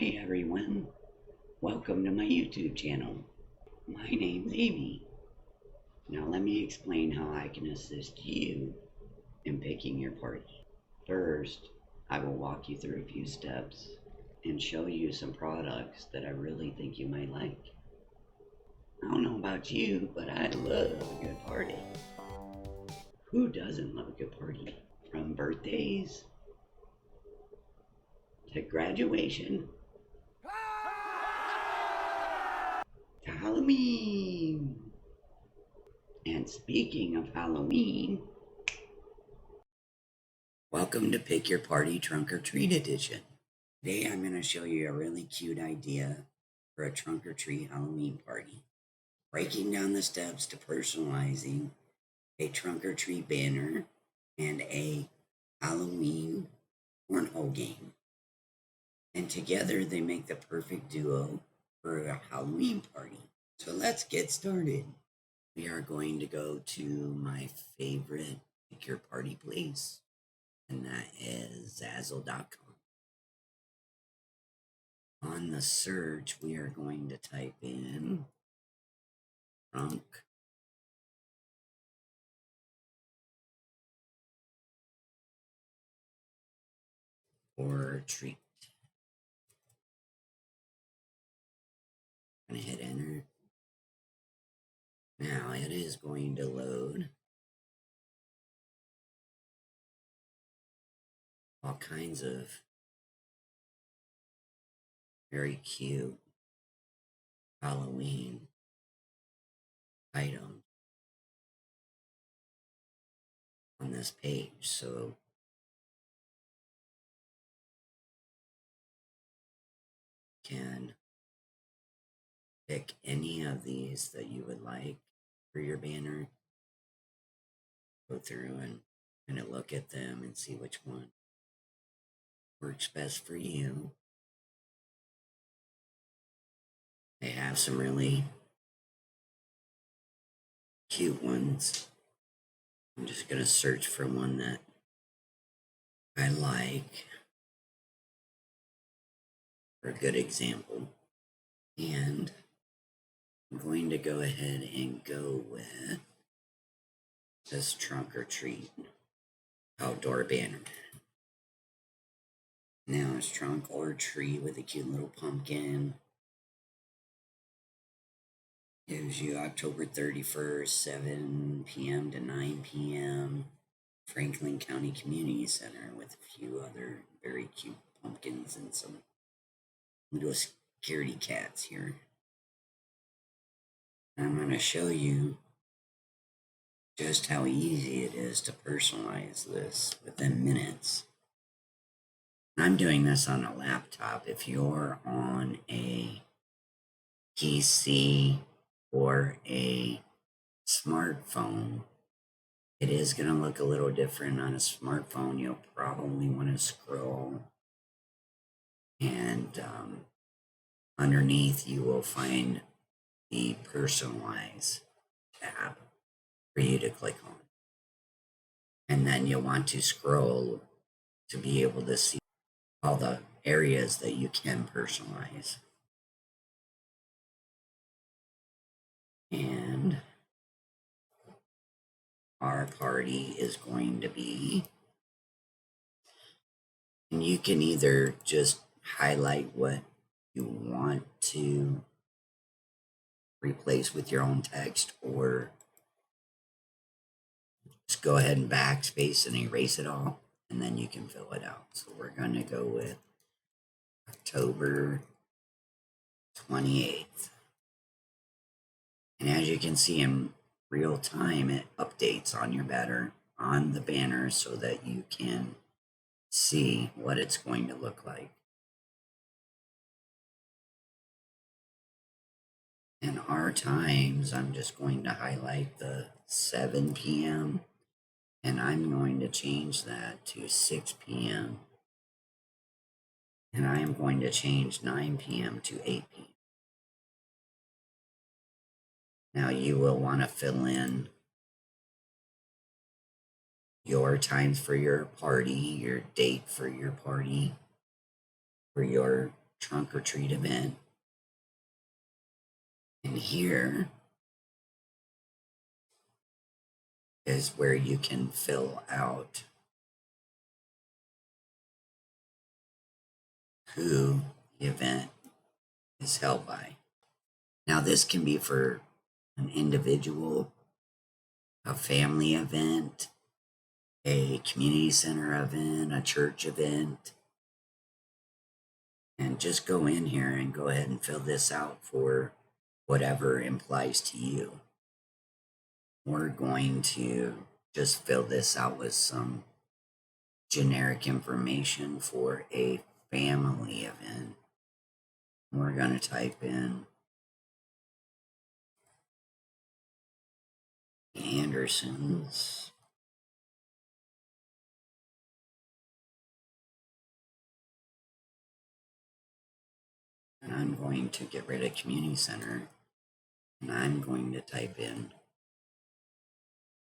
Hi everyone, welcome to my YouTube channel. My name's Amy. Now let me explain how I can assist you in picking your party. First, I will walk you through a few steps and show you some products that I really think you might like. I don't know about you, but I love a good party. Who doesn't love a good party? From birthdays to graduation to Halloween. And speaking of Halloween, welcome to Pick Your Party Trunk or Treat Edition. Today I'm going to show you a really cute idea for a trunk or treat Halloween party. Breaking down the steps to personalizing a trunk or treat banner and a Halloween cornhole game. And together they make the perfect duo for a Halloween party. So let's get started. We are going to go to my favorite Pick Your Party place, and that is Zazzle.com. On the search, we are going to type in trunk or treat. I'm going to hit enter. Now it is going to load all kinds of very cute Halloween items on this page. So you can pick any of these that you would like for your banner. Go through and kind of look at them and see which one works best for you. They have some really cute ones. I'm just going to search for one that I like for a good example. And I'm going to go ahead and go with this trunk or treat outdoor banner. Now it's trunk or treat with a cute little pumpkin. Gives you October 31st, 7 p.m. to 9 p.m. Franklin County Community Center with a few other very cute pumpkins and some little scaredy cats here. I'm going to show you just how easy it is to personalize this within minutes. I'm doing this on a laptop. If you're on a PC or a smartphone, it is going to look a little different. On a smartphone, you'll probably want to scroll, and underneath you will find the Personalize tab for you to click on. And then you'll want to scroll to be able to see all the areas that you can personalize. And our party is going to be, and you can either just highlight what you want to replace with your own text, or just go ahead and backspace and erase it all, and then you can fill it out. So we're going to go with October 28th. And as you can see in real time, it updates on your banner, on the banner, so that you can see what it's going to look like. And our times, I'm just going to highlight the 7 p.m. and I'm going to change that to 6 p.m. and I am going to change 9 p.m. to 8 p.m. Now you will want to fill in your times for your party, your date for your party, for your trunk or treat event. And here is where you can fill out who the event is held by. Now, this can be for an individual, a family event, a community center event, a church event. And just go in here and go ahead and fill this out for whatever implies to you. We're going to just fill this out with some generic information for a family event. We're going to type in Andersons. And I'm going to get rid of community center. And I'm going to type in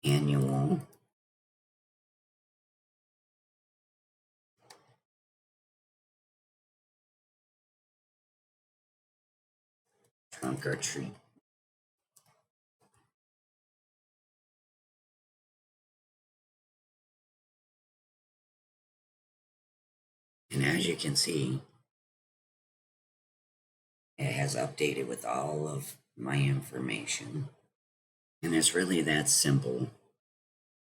annual trunk or treat. And as you can see, it has updated with all of my information. And it's really that simple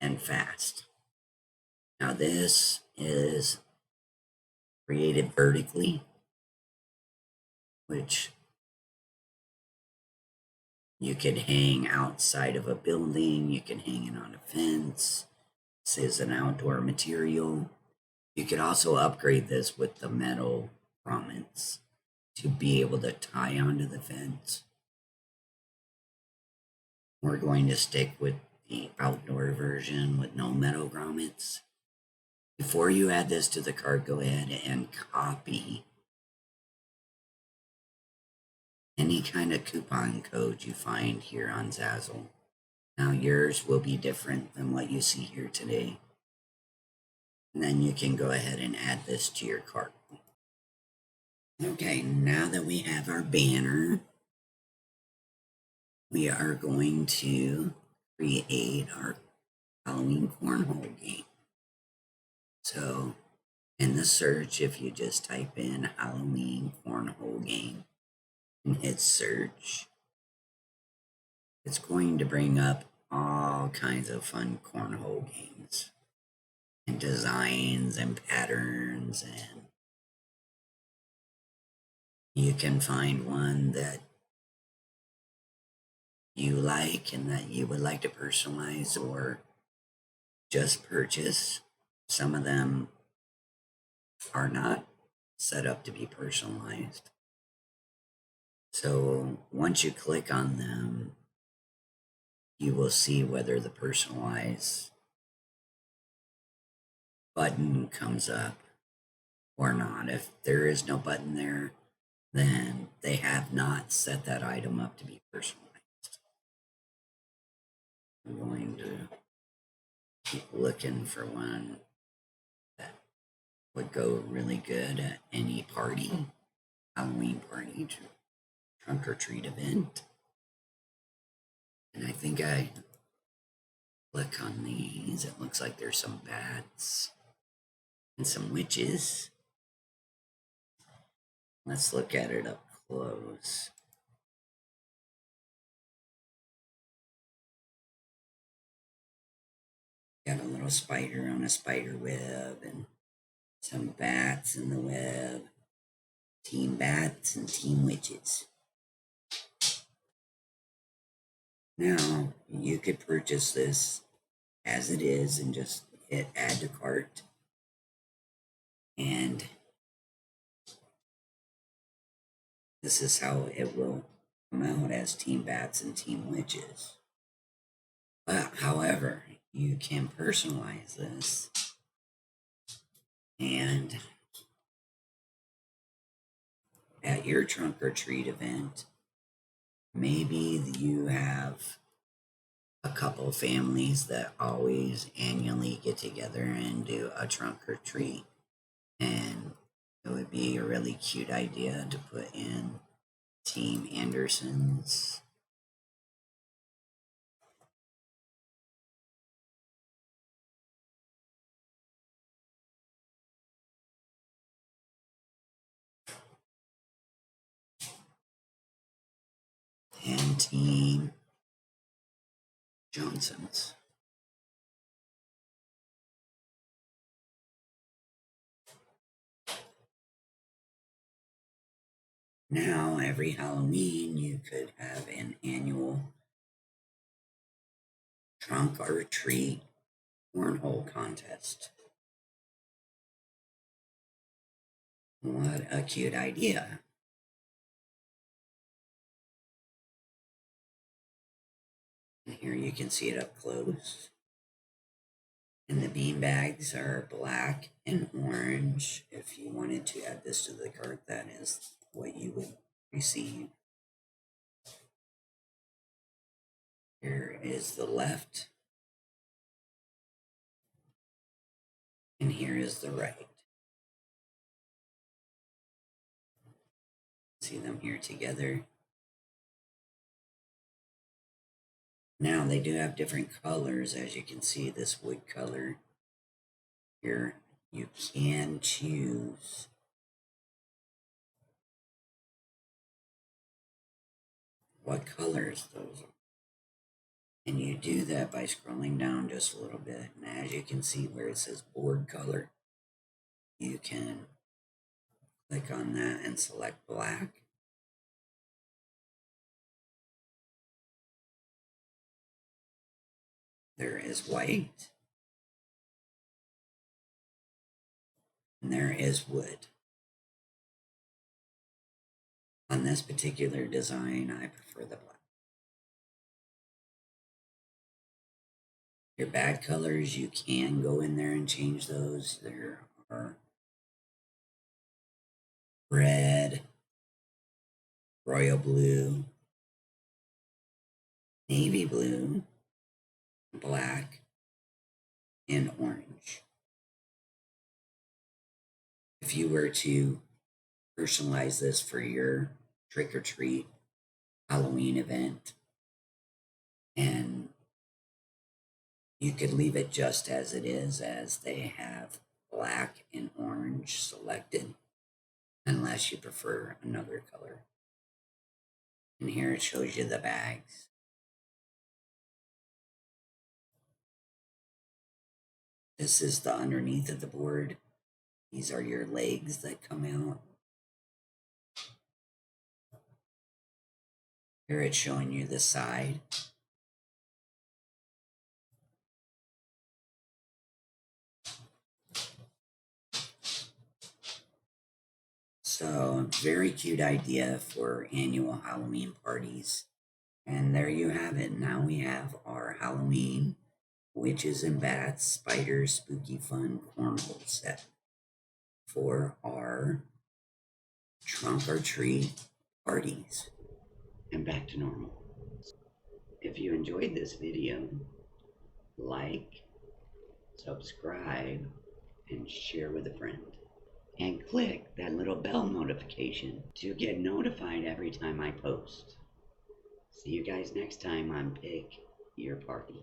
and fast. Now, this is created vertically, which you could hang outside of a building, you can hang it on a fence. This is an outdoor material. You could also upgrade this with the metal grommets to be able to tie onto the fence. We're going to stick with the outdoor version with no metal grommets. Before you add this to the cart, go ahead and copy any kind of coupon code you find here on Zazzle. Now yours will be different than what you see here today. And then you can go ahead and add this to your cart. Okay, now that we have our banner, we are going to create our Halloween cornhole game. So in the search, if you just type in Halloween cornhole game and hit search, it's going to bring up all kinds of fun cornhole games and designs and patterns, and you can find one that you like and that you would like to personalize or just purchase. Some of them are not set up to be personalized. So once you click on them, you will see whether the personalize button comes up or not. If there is no button there, then they have not set that item up to be personalized. I'm going to keep looking for one that would go really good at any party, Halloween party, trunk or treat event. And I think I click on these. It looks like there's some bats and some witches. Let's look at it up close. Got a little spider on a spider web and some bats in the web. Team bats and team witches. Now, you could purchase this as it is and just hit add to cart. And this is how it will come out as team bats and team witches. But however, you can personalize this and at your trunk or treat event, maybe you have a couple families that always annually get together and do a trunk or treat, and It would be a really cute idea to put in Team Anderson's and Team Johnson's. Now, every Halloween, you could have an annual trunk or treat cornhole contest. What a cute idea. And here you can see it up close. And the bean bags are black and orange. If you wanted to add this to the cart, that is what you would receive. Here is the left, and here is the right. See them here together. Now they do have different colors, as you can see. This wood color here, you can choose what colors those are. And you do that by scrolling down just a little bit. And as you can see where it says board color, you can click on that and select black. There is white. And there is wood. On this particular design, I prefer the black. Your bad colors, you can go in there and change those. There are red, royal blue, navy blue, black, and orange. If you were to personalize this for your trick or treat Halloween event, and you could leave it just as it is, as they have black and orange selected, unless you prefer another color. And here it shows you the bags. This is the underneath of the board. These are your legs that come out. Here it's showing you the side. So, very cute idea for annual Halloween parties. And there you have it. Now we have our Halloween witches and bats, spiders, spooky fun cornhole set for our trunk or treat parties. And back to normal. If you enjoyed this video, like, subscribe, and share with a friend. And click that little bell notification to get notified every time I post. See you guys next time on Pick Your Party.